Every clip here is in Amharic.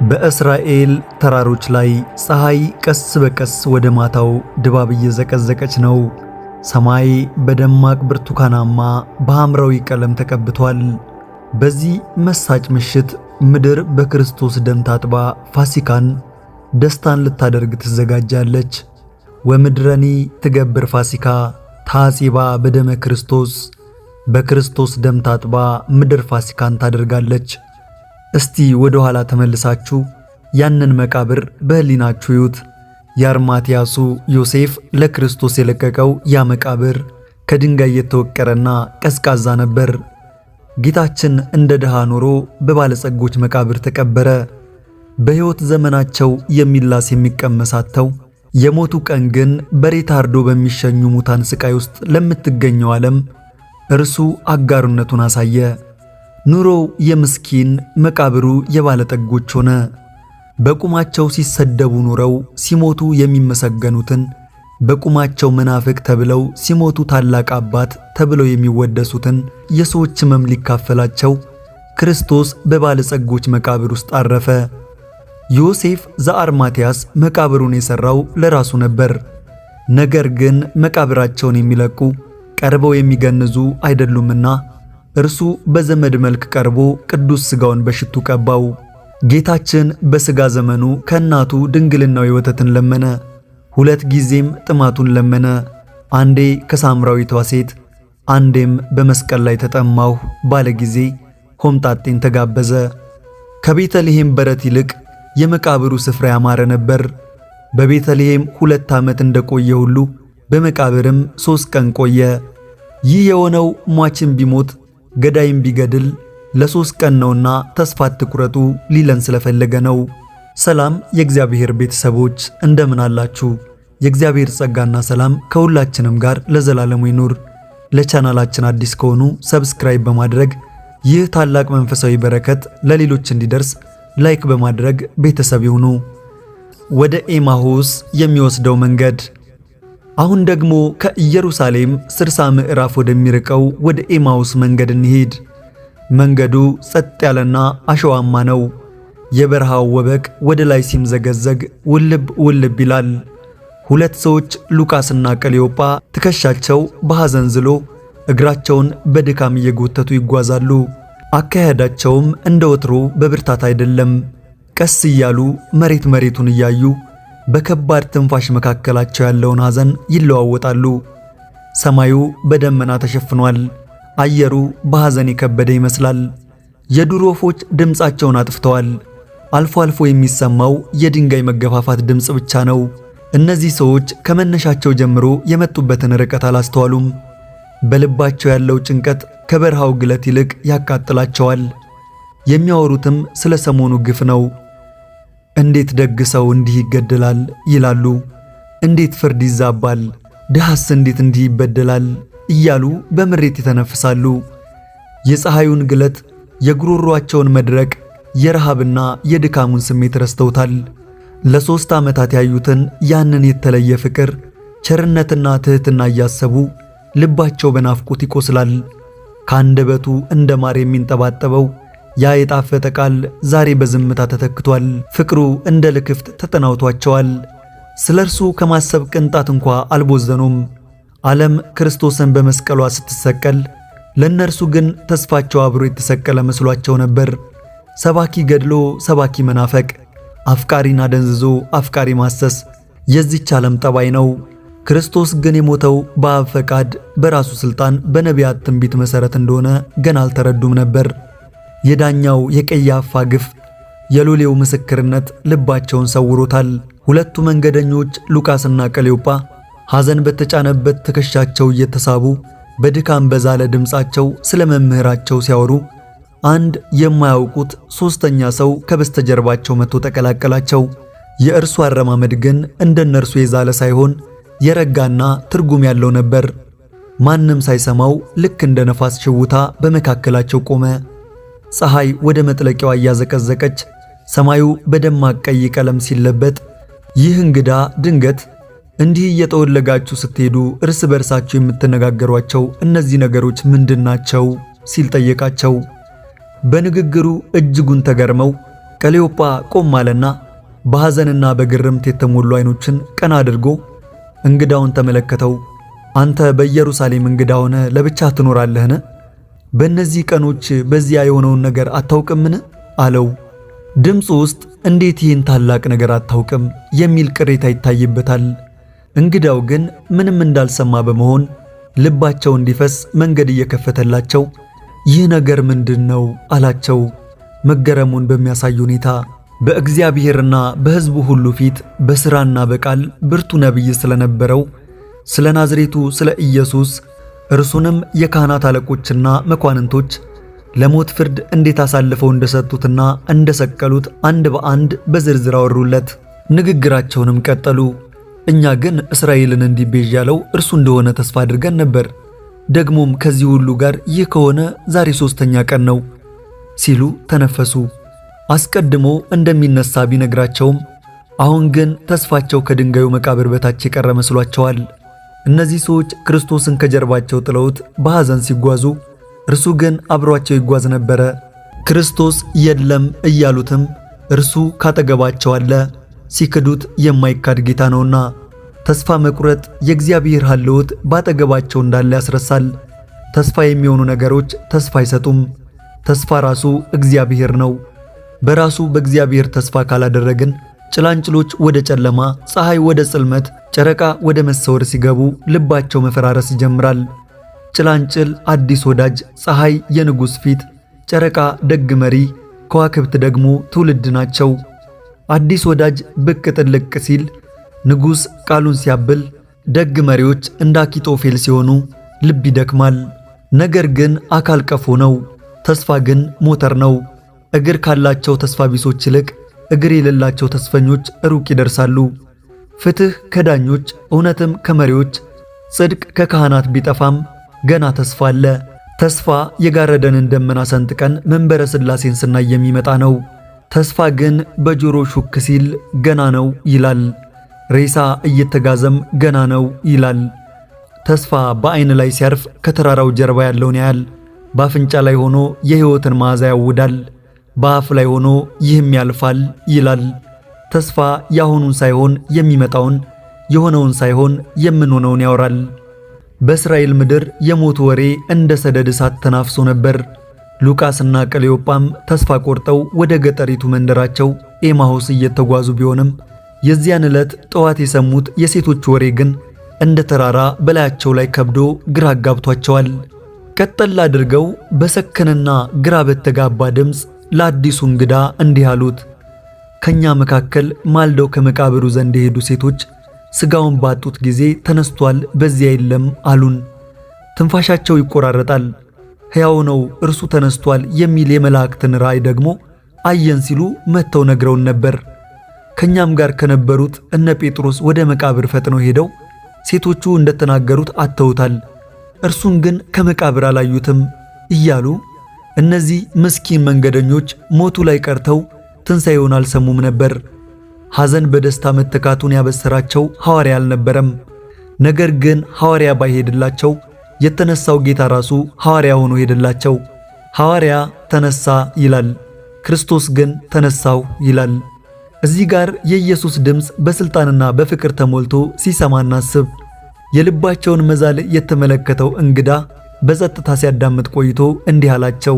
በእስራኤል ተራሮች ላይ ፀሐይ ቀስ በቀስ ወደ ማታው ድባብ እየዘቀዘቀች ነው። ሰማይ በደማቅ ብርቱካናማ በሐምራዊ ቀለም ተቀብቷል። በዚህ መሳጭ ምሽት ምድር በክርስቶስ ደም ታጥባ ፋሲካን ደስታን ልታደርግ ትዘጋጃለች። ወምድረኒ ትገብር ፋሲካ ታጺባ በደመ ክርስቶስ። በክርስቶስ ደም ታጥባ ምድር ፋሲካን ታደርጋለች። እስቲ ወደ ኋላ ተመልሳችሁ ያንን መቃብር በህሊናችሁ ይዩት። የአርማትያሱ ዮሴፍ ለክርስቶስ የለቀቀው ያ መቃብር ከድንጋይ የተወቀረና ቀዝቃዛ ነበር። ጌታችን እንደ ድሃ ኖሮ በባለጸጎች መቃብር ተቀበረ። በሕይወት ዘመናቸው የሚላስ የሚቀመሳተው የሞቱ ቀን ግን በሬት አርዶ በሚሸኙ ሙታን ስቃይ ውስጥ ለምትገኘው ዓለም እርሱ አጋሩነቱን አሳየ። ኑሮው የምስኪን መቃብሩ የባለጠጎች ሆነ። በቁማቸው ሲሰደቡ ኑረው ሲሞቱ የሚመሰገኑትን በቁማቸው መናፍቅ ተብለው ሲሞቱ ታላቅ አባት ተብለው የሚወደሱትን የሰዎች ሕመም ሊካፈላቸው ክርስቶስ በባለጸጎች መቃብር ውስጥ አረፈ። ዮሴፍ ዘአርማትያስ መቃብሩን የሠራው ለራሱ ነበር። ነገር ግን መቃብራቸውን የሚለቁ ቀርበው የሚገንዙ አይደሉምና እርሱ በዘመድ መልክ ቀርቦ ቅዱስ ሥጋውን በሽቱ ቀባው። ጌታችን በሥጋ ዘመኑ ከእናቱ ድንግልናዊ ወተትን ለመነ። 2 ጊዜም ጥማቱን ለመነ። አንዴ ከሳምራዊቷ ሴት፣ አንዴም በመስቀል ላይ ተጠማሁ ባለ ጊዜ ሆምጣጤን ተጋበዘ። ከቤተልሔም በረት ይልቅ የመቃብሩ ስፍራ ያማረ ነበር። በቤተልሔም 2 ዓመት እንደቆየ ሁሉ በመቃብርም 3 ቀን ቆየ። ይህ የሆነው ሟችን ቢሞት ገዳይም ቢገድል ለ3 ቀን ነውና ተስፋ አትቁረጡ ሊለን ስለፈለገ ነው። ሰላም የእግዚአብሔር ቤተሰቦች እንደምን አላችሁ? የእግዚአብሔር ጸጋና ሰላም ከሁላችንም ጋር ለዘላለሙ ይኑር። ለቻናላችን አዲስ ከሆኑ ሰብስክራይብ በማድረግ ይህ ታላቅ መንፈሳዊ በረከት ለሌሎች እንዲደርስ ላይክ በማድረግ ቤተሰብ ይሁኑ። ወደ ኤማሁስ የሚወስደው መንገድ። አሁን ደግሞ ከኢየሩሳሌም 60 ምዕራፍ ወደሚርቀው ወደ ኤማሁስ መንገድ እንሂድ። መንገዱ ጸጥ ያለና አሸዋማ ነው። የበረሃው ወበቅ ወደ ላይ ሲምዘገዘግ ውልብ ውልብ ይላል። 2 ሰዎች ሉቃስና ቀሌዮጳ ትከሻቸው በሐዘን ዝሎ እግራቸውን በድካም እየጎተቱ ይጓዛሉ። አካሄዳቸውም እንደ ወትሮ በብርታት አይደለም። ቀስ እያሉ መሬት መሬቱን እያዩ በከባድ ትንፋሽ መካከላቸው ያለውን ሐዘን ይለዋወጣሉ። ሰማዩ በደመና ተሸፍኗል። አየሩ በሐዘን የከበደ ይመስላል። የዱር ወፎች ድምፃቸውን አጥፍተዋል። አልፎ አልፎ የሚሰማው የድንጋይ መገፋፋት ድምፅ ብቻ ነው። እነዚህ ሰዎች ከመነሻቸው ጀምሮ የመጡበትን ርቀት አላስተዋሉም። በልባቸው ያለው ጭንቀት ከበረሃው ግለት ይልቅ ያቃጥላቸዋል። የሚያወሩትም ስለ ሰሞኑ ግፍ ነው። እንዴት ደግ ሰው እንዲህ ይገደላል ይላሉ። እንዴት ፍርድ ይዛባል፣ ድሃስ እንዴት እንዲህ ይበደላል እያሉ በምሬት ይተነፍሳሉ። የፀሐዩን ግለት፣ የጉሮሮአቸውን መድረቅ፣ የረሃብና የድካሙን ስሜት ረስተውታል። ለ3 ዓመታት ያዩትን ያንን የተለየ ፍቅር፣ ቸርነትና ትሕትና እያሰቡ ልባቸው በናፍቆት ይቆስላል። ከአንደበቱ እንደ ማር የሚንጠባጠበው ያ የጣፈጠ ቃል ዛሬ በዝምታ ተተክቷል። ፍቅሩ እንደ ልክፍት ተጠናውቷቸዋል። ስለ እርሱ ከማሰብ ቅንጣት እንኳ አልቦዘኑም። ዓለም ክርስቶስን በመስቀሏ ስትሰቀል ለእነርሱ ግን ተስፋቸው አብሮ የተሰቀለ መስሏቸው ነበር። ሰባኪ ገድሎ ሰባኪ መናፈቅ፣ አፍቃሪን አደንዝዞ አፍቃሪ ማሰስ የዚች ዓለም ጠባይ ነው። ክርስቶስ ግን የሞተው በአብ ፈቃድ በራሱ ሥልጣን በነቢያት ትንቢት መሠረት እንደሆነ ገና አልተረዱም ነበር። የዳኛው የቀያፋ ግፍ፣ የሎሌው ምስክርነት ልባቸውን ሰውሮታል። 2ቱ መንገደኞች ሉቃስና ቀሌዮጳ ሐዘን በተጫነበት ትከሻቸው እየተሳቡ በድካም በዛለ ድምፃቸው ስለ መምህራቸው ሲያወሩ አንድ የማያውቁት 3ኛ ሰው ከበስተጀርባቸው መጥቶ ተቀላቀላቸው። የእርሱ አረማመድ ግን እንደነርሱ የዛለ ሳይሆን የረጋና ትርጉም ያለው ነበር። ማንም ሳይሰማው ልክ እንደ ነፋስ ሽውታ በመካከላቸው ቆመ። ፀሐይ ወደ መጥለቂያዋ እያዘቀዘቀች ሰማዩ በደማቅ ቀይ ቀለም ሲለበጥ ይህ እንግዳ ድንገት እንዲህ እየተወለጋችሁ ስትሄዱ እርስ በርሳችሁ የምትነጋገሯቸው እነዚህ ነገሮች ምንድናቸው ሲል ጠየቃቸው። በንግግሩ እጅጉን ተገርመው ቀሌዮጳ ቆም አለና በሐዘንና በግርምት የተሞሉ ዓይኖችን ቀና አድርጎ እንግዳውን ተመለከተው። አንተ በኢየሩሳሌም እንግዳ ሆነ ለብቻ ትኖራለህን? በእነዚህ ቀኖች በዚያ የሆነውን ነገር አታውቅምን? አለው። ድምፁ ውስጥ እንዴት ይህን ታላቅ ነገር አታውቅም የሚል ቅሬታ ይታይበታል። እንግዳው ግን ምንም እንዳልሰማ በመሆን ልባቸው እንዲፈስ መንገድ እየከፈተላቸው ይህ ነገር ምንድነው አላቸው። መገረሙን በሚያሳይ ሁኔታ በእግዚአብሔርና በሕዝቡ ሁሉ ፊት በሥራና በቃል ብርቱ ነቢይ ስለነበረው ስለ ናዝሬቱ ስለ ኢየሱስ እርሱንም የካህናት አለቆችና መኳንንቶች ለሞት ፍርድ እንዴት አሳልፈው እንደሰጡትና እንደሰቀሉት አንድ በአንድ በዝርዝር አወሩለት። ንግግራቸውንም ቀጠሉ። እኛ ግን እስራኤልን እንዲቤዥ ያለው እርሱ እንደሆነ ተስፋ አድርገን ነበር። ደግሞም ከዚህ ሁሉ ጋር ይህ ከሆነ ዛሬ 3ኛ ቀን ነው ሲሉ ተነፈሱ። አስቀድሞ እንደሚነሳ ቢነግራቸውም አሁን ግን ተስፋቸው ከድንጋዩ መቃብር በታች የቀረ መስሏቸዋል። እነዚህ ሰዎች ክርስቶስን ከጀርባቸው ጥለውት በሐዘን ሲጓዙ፣ እርሱ ግን አብሯቸው ይጓዝ ነበረ። ክርስቶስ የለም እያሉትም እርሱ ካጠገባቸው አለ። ሲክዱት የማይካድ ጌታ ነውና ተስፋ መቁረጥ የእግዚአብሔር ሐልዎት ባጠገባቸው እንዳለ ያስረሳል። ተስፋ የሚሆኑ ነገሮች ተስፋ አይሰጡም። ተስፋ ራሱ እግዚአብሔር ነው። በራሱ በእግዚአብሔር ተስፋ ካላደረግን ጭላንጭሎች ወደ ጨለማ፣ ፀሐይ ወደ ጽልመት፣ ጨረቃ ወደ መሰወር ሲገቡ ልባቸው መፈራረስ ይጀምራል። ጭላንጭል አዲስ ወዳጅ፣ ፀሐይ የንጉሥ ፊት፣ ጨረቃ ደግ መሪ፣ ከዋክብት ደግሞ ትውልድ ናቸው። አዲስ ወዳጅ ብቅ ጥልቅ ሲል፣ ንጉሥ ቃሉን ሲያብል፣ ደግ መሪዎች እንደ አኪጦፌል ሲሆኑ ልብ ይደክማል። ነገር ግን አካል ቀፎ ነው፣ ተስፋ ግን ሞተር ነው። እግር ካላቸው ተስፋ ቢሶች ይልቅ እግር የሌላቸው ተስፈኞች ሩቅ ይደርሳሉ። ፍትሕ ከዳኞች እውነትም ከመሪዎች ጽድቅ ከካህናት ቢጠፋም ገና ተስፋ አለ። ተስፋ የጋረደንን ደመና ሰንጥቀን መንበረ ሥላሴን ስናይ የሚመጣ ነው። ተስፋ ግን በጆሮ ሹክ ሲል ገና ነው ይላል። ሬሳ እየተጋዘም ገና ነው ይላል። ተስፋ በዓይን ላይ ሲያርፍ ከተራራው ጀርባ ያለውን ያያል። በአፍንጫ ላይ ሆኖ የሕይወትን መዓዛ ያውዳል። በአፍ ላይ ሆኖ ይህም ያልፋል ይላል። ተስፋ ያሁኑን ሳይሆን የሚመጣውን፣ የሆነውን ሳይሆን የምንሆነውን ያወራል። በእስራኤል ምድር የሞት ወሬ እንደ ሰደድ እሳት ተናፍሶ ነበር። ሉቃስና ቀሌዮጳም ተስፋ ቆርጠው ወደ ገጠሪቱ መንደራቸው ኤማሁስ እየተጓዙ ቢሆንም የዚያን ዕለት ጠዋት የሰሙት የሴቶች ወሬ ግን እንደ ተራራ በላያቸው ላይ ከብዶ ግራ አጋብቷቸዋል። ቀጠል አድርገው በሰከነና ግራ በተጋባ ድምፅ ለአዲሱ እንግዳ እንዲህ አሉት። ከኛ መካከል ማልደው ከመቃብሩ ዘንድ የሄዱ ሴቶች ሥጋውን ባጡት ጊዜ ተነስቷል፣ በዚያ የለም አሉን። ትንፋሻቸው ይቆራረጣል። ሕያው ነው፣ እርሱ ተነስቷል የሚል የመላእክትን ራእይ ደግሞ አየን ሲሉ መጥተው ነግረውን ነበር። ከኛም ጋር ከነበሩት እነ ጴጥሮስ ወደ መቃብር ፈጥነው ሄደው ሴቶቹ እንደተናገሩት አተውታል፣ እርሱን ግን ከመቃብር አላዩትም እያሉ እነዚህ ምስኪን መንገደኞች ሞቱ ላይ ቀርተው ትንሣኤውን አልሰሙም ነበር። ሐዘን በደስታ መተካቱን ያበሰራቸው ሐዋርያ አልነበረም። ነገር ግን ሐዋርያ ባይሄድላቸው የተነሳው ጌታ ራሱ ሐዋርያ ሆኖ ሄደላቸው። ሐዋርያ ተነሳ ይላል፣ ክርስቶስ ግን ተነሳው ይላል። እዚህ ጋር የኢየሱስ ድምፅ በስልጣንና በፍቅር ተሞልቶ ሲሰማ እናስብ። የልባቸውን መዛል የተመለከተው እንግዳ በጸጥታ ሲያዳምጥ ቆይቶ እንዲህ አላቸው።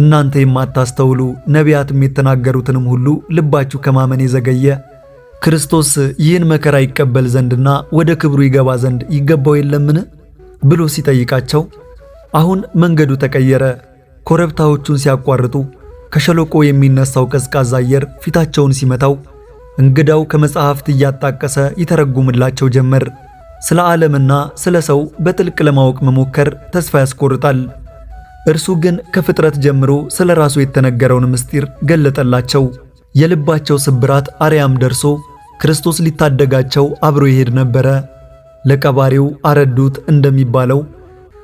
እናንተ የማታስተውሉ ነቢያትም የተናገሩትንም ሁሉ ልባችሁ ከማመን የዘገየ ክርስቶስ ይህን መከራ ይቀበል ዘንድና ወደ ክብሩ ይገባ ዘንድ ይገባው የለምን ብሎ ሲጠይቃቸው አሁን መንገዱ ተቀየረ። ኮረብታዎቹን ሲያቋርጡ ከሸለቆ የሚነሳው ቀዝቃዛ አየር ፊታቸውን ሲመታው እንግዳው ከመጽሐፍት እያጣቀሰ ይተረጉምላቸው ጀመር። ስለ ዓለምና ስለ ሰው በጥልቅ ለማወቅ መሞከር ተስፋ ያስቆርጣል። እርሱ ግን ከፍጥረት ጀምሮ ስለ ራሱ የተነገረውን ምስጢር ገለጠላቸው። የልባቸው ስብራት አርያም ደርሶ ክርስቶስ ሊታደጋቸው አብሮ ይሄድ ነበረ። ለቀባሪው አረዱት እንደሚባለው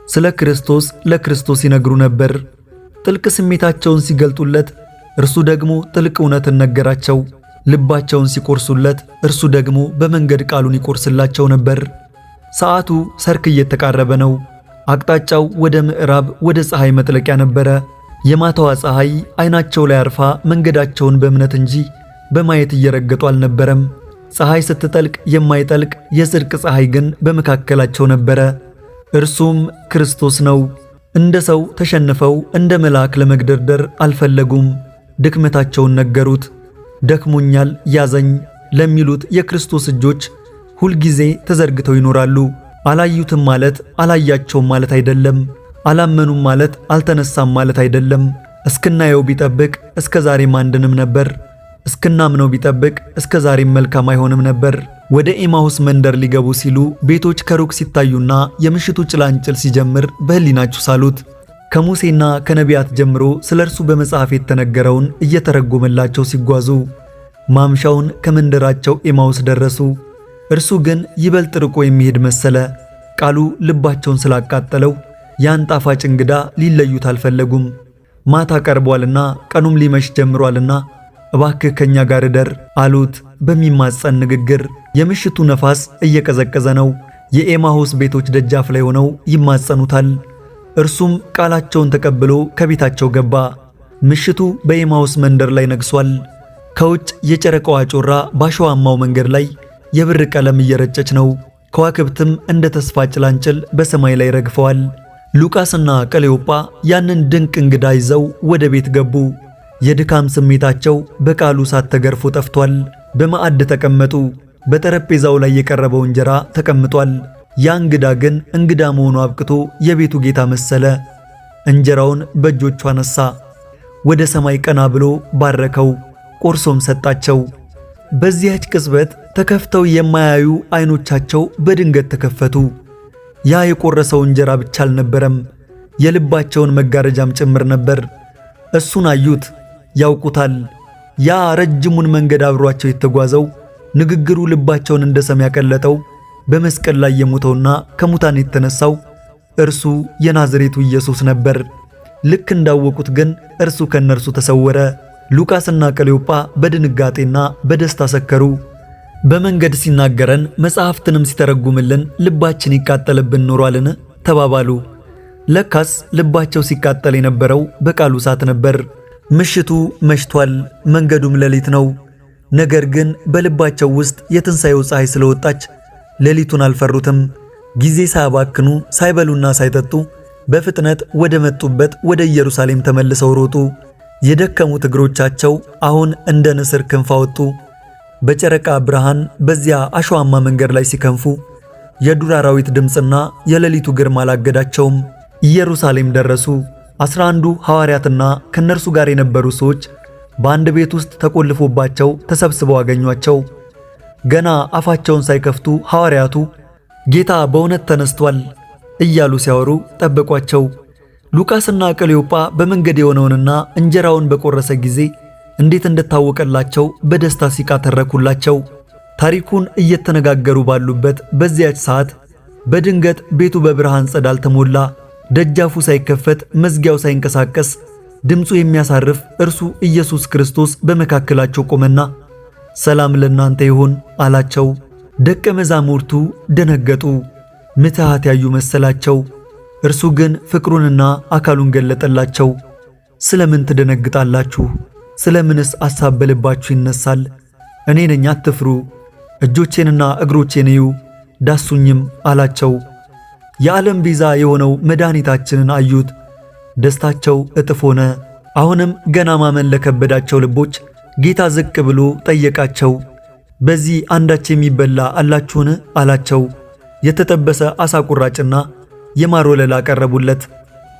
ስለ ክርስቶስ ለክርስቶስ ይነግሩ ነበር። ጥልቅ ስሜታቸውን ሲገልጡለት እርሱ ደግሞ ጥልቅ እውነትን ነገራቸው። ልባቸውን ሲቆርሱለት እርሱ ደግሞ በመንገድ ቃሉን ይቆርስላቸው ነበር። ሰዓቱ ሰርክ እየተቃረበ ነው። አቅጣጫው ወደ ምዕራብ ወደ ፀሐይ መጥለቂያ ነበረ። የማታዋ ፀሐይ አይናቸው ላይ አርፋ መንገዳቸውን በእምነት እንጂ በማየት እየረገጡ አልነበረም። ፀሐይ ስትጠልቅ የማይጠልቅ የጽድቅ ፀሐይ ግን በመካከላቸው ነበረ። እርሱም ክርስቶስ ነው። እንደ ሰው ተሸንፈው እንደ መልአክ ለመግደርደር አልፈለጉም። ድክመታቸውን ነገሩት። ደክሞኛል ያዘኝ ለሚሉት የክርስቶስ እጆች ሁልጊዜ ተዘርግተው ይኖራሉ። አላዩትም ማለት አላያቸውም ማለት አይደለም። አላመኑም ማለት አልተነሳም ማለት አይደለም። እስክናየው ቢጠብቅ እስከ ዛሬም አንድንም ነበር። እስክናምነው ቢጠብቅ እስከ ዛሬም መልካም አይሆንም ነበር። ወደ ኤማሁስ መንደር ሊገቡ ሲሉ ቤቶች ከሩቅ ሲታዩና የምሽቱ ጭላንጭል ሲጀምር በሕሊናችሁ ሳሉት። ከሙሴና ከነቢያት ጀምሮ ስለ እርሱ በመጽሐፍ የተነገረውን እየተረጎመላቸው ሲጓዙ ማምሻውን ከመንደራቸው ኤማሁስ ደረሱ። እርሱ ግን ይበልጥ ርቆ የሚሄድ መሰለ። ቃሉ ልባቸውን ስላቃጠለው ያን ጣፋጭ እንግዳ ሊለዩት አልፈለጉም። ማታ ቀርቧልና ቀኑም ሊመሽ ጀምሯልና እባክህ ከኛ ጋር እደር አሉት በሚማጸን ንግግር። የምሽቱ ነፋስ እየቀዘቀዘ ነው። የኤማሁስ ቤቶች ደጃፍ ላይ ሆነው ይማጸኑታል። እርሱም ቃላቸውን ተቀብሎ ከቤታቸው ገባ። ምሽቱ በኤማሁስ መንደር ላይ ነግሷል። ከውጭ የጨረቃዋ ጮራ ባሸዋማው መንገድ ላይ የብር ቀለም እየረጨች ነው። ከዋክብትም እንደ ተስፋ ጭላንጭል በሰማይ ላይ ረግፈዋል። ሉቃስና ቀሌዮጳ ያንን ድንቅ እንግዳ ይዘው ወደ ቤት ገቡ። የድካም ስሜታቸው በቃሉ እሳት ተገርፎ ጠፍቷል። በማዕድ ተቀመጡ። በጠረጴዛው ላይ የቀረበው እንጀራ ተቀምጧል። ያ እንግዳ ግን እንግዳ መሆኑ አብቅቶ የቤቱ ጌታ መሰለ። እንጀራውን በእጆቹ አነሳ፣ ወደ ሰማይ ቀና ብሎ ባረከው፣ ቆርሶም ሰጣቸው። በዚያች ቅጽበት ተከፍተው የማያዩ አይኖቻቸው በድንገት ተከፈቱ። ያ የቆረሰው እንጀራ ብቻ አልነበረም፣ የልባቸውን መጋረጃም ጭምር ነበር። እሱን አዩት፣ ያውቁታል። ያ ረጅሙን መንገድ አብሯቸው የተጓዘው ንግግሩ ልባቸውን እንደ ሰም ያቀለጠው በመስቀል ላይ የሞተውና ከሙታን የተነሳው እርሱ የናዝሬቱ ኢየሱስ ነበር። ልክ እንዳወቁት ግን እርሱ ከነርሱ ተሰወረ። ሉቃስና ቀሌዮጳ በድንጋጤና በደስታ ሰከሩ። በመንገድ ሲናገረን መጽሐፍትንም ሲተረጉምልን ልባችን ይቃጠልብን ኖሯልን ተባባሉ። ለካስ ልባቸው ሲቃጠል የነበረው በቃሉ እሳት ነበር። ምሽቱ መሽቷል፣ መንገዱም ሌሊት ነው። ነገር ግን በልባቸው ውስጥ የትንሣኤው ፀሐይ ስለወጣች ሌሊቱን አልፈሩትም። ጊዜ ሳያባክኑ ሳይበሉና ሳይጠጡ በፍጥነት ወደ መጡበት ወደ ኢየሩሳሌም ተመልሰው ሮጡ። የደከሙት እግሮቻቸው አሁን እንደ ንስር ክንፍ አወጡ። በጨረቃ ብርሃን በዚያ አሸዋማ መንገድ ላይ ሲከንፉ የዱር አራዊት ድምፅና የሌሊቱ ግርማ አላገዳቸውም። ኢየሩሳሌም ደረሱ። 11ዱ ሐዋርያትና ከነርሱ ጋር የነበሩ ሰዎች በአንድ ቤት ውስጥ ተቆልፎባቸው ተሰብስበው አገኟቸው። ገና አፋቸውን ሳይከፍቱ ሐዋርያቱ ጌታ በእውነት ተነስቷል እያሉ ሲያወሩ ጠበቋቸው። ሉቃስና ቀሌዮጳ በመንገድ የሆነውንና እንጀራውን በቆረሰ ጊዜ እንዴት እንደታወቀላቸው በደስታ ሲቃ ተረኩላቸው። ታሪኩን እየተነጋገሩ ባሉበት በዚያች ሰዓት በድንገት ቤቱ በብርሃን ጸዳል ተሞላ። ደጃፉ ሳይከፈት መዝጊያው ሳይንቀሳቀስ ድምፁ የሚያሳርፍ እርሱ ኢየሱስ ክርስቶስ በመካከላቸው ቆመና ሰላም ለእናንተ ይሁን አላቸው። ደቀ መዛሙርቱ ደነገጡ፣ ምትሃት ያዩ መሰላቸው። እርሱ ግን ፍቅሩንና አካሉን ገለጠላቸው። ስለምን ትደነግጣላችሁ? ስለምንስ አሳብ በልባችሁ ይነሳል? እኔ ነኝ፣ አትፍሩ። እጆቼንና እግሮቼን እዩ፣ ዳሱኝም አላቸው። የዓለም ቤዛ የሆነው መድኃኒታችንን አዩት። ደስታቸው እጥፍ ሆነ። አሁንም ገና ማመን ለከበዳቸው ልቦች ጌታ ዝቅ ብሎ ጠየቃቸው። በዚህ አንዳች የሚበላ አላችሁን አላቸው። የተጠበሰ ዓሣ ቁራጭና የማር ወለላ ቀረቡለት።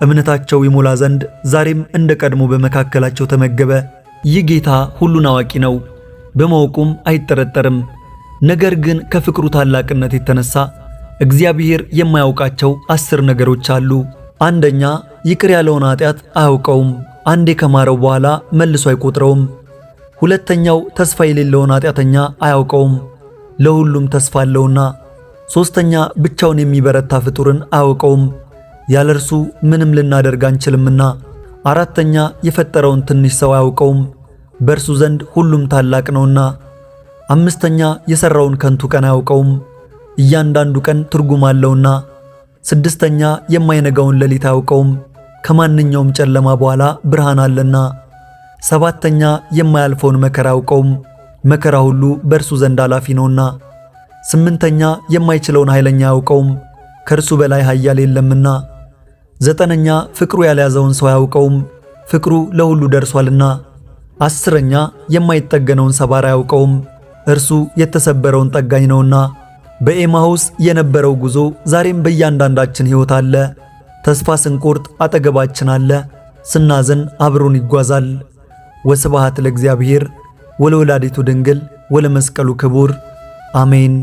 እምነታቸው ይሞላ ዘንድ ዛሬም እንደ ቀድሞ በመካከላቸው ተመገበ። ይህ ጌታ ሁሉን አዋቂ ነው፣ በማወቁም አይጠረጠርም። ነገር ግን ከፍቅሩ ታላቅነት የተነሳ እግዚአብሔር የማያውቃቸው 10 ነገሮች አሉ። አንደኛ፣ ይቅር ያለውን ኃጢአት አያውቀውም፣ አንዴ ከማረው በኋላ መልሶ አይቆጥረውም። ሁለተኛው፣ ተስፋ የሌለውን ኃጢአተኛ አያውቀውም፣ ለሁሉም ተስፋ አለውና። ሶስተኛ፣ ብቻውን የሚበረታ ፍጡርን አያውቀውም፣ ያለ እርሱ ምንም ልናደርግ አንችልምና። አራተኛ፣ የፈጠረውን ትንሽ ሰው አያውቀውም፣ በእርሱ ዘንድ ሁሉም ታላቅ ነውና። አምስተኛ፣ የሠራውን ከንቱ ቀን አያውቀውም፣ እያንዳንዱ ቀን ትርጉም አለውና። ስድስተኛ፣ የማይነጋውን ሌሊት አያውቀውም፣ ከማንኛውም ጨለማ በኋላ ብርሃን አለና። ሰባተኛ የማያልፈውን መከራ አያውቀውም፣ መከራ ሁሉ በእርሱ ዘንድ አላፊ ነውና። ስምንተኛ የማይችለውን ኃይለኛ አያውቀውም፣ ከእርሱ በላይ ኃያል የለምና። ዘጠነኛ ፍቅሩ ያልያዘውን ሰው አያውቀውም፣ ፍቅሩ ለሁሉ ደርሷልና። አስረኛ የማይጠገነውን ሰባራ አያውቀውም፣ እርሱ የተሰበረውን ጠጋኝ ነውና። በኤማሁስ የነበረው ጉዞ ዛሬም በእያንዳንዳችን ሕይወት አለ። ተስፋ ስንቆርጥ አጠገባችን አለ፣ ስናዝን አብሮን ይጓዛል። ወስብሐት ለእግዚአብሔር ወለወላዲቱ ድንግል ወለመስቀሉ ክቡር አሜን።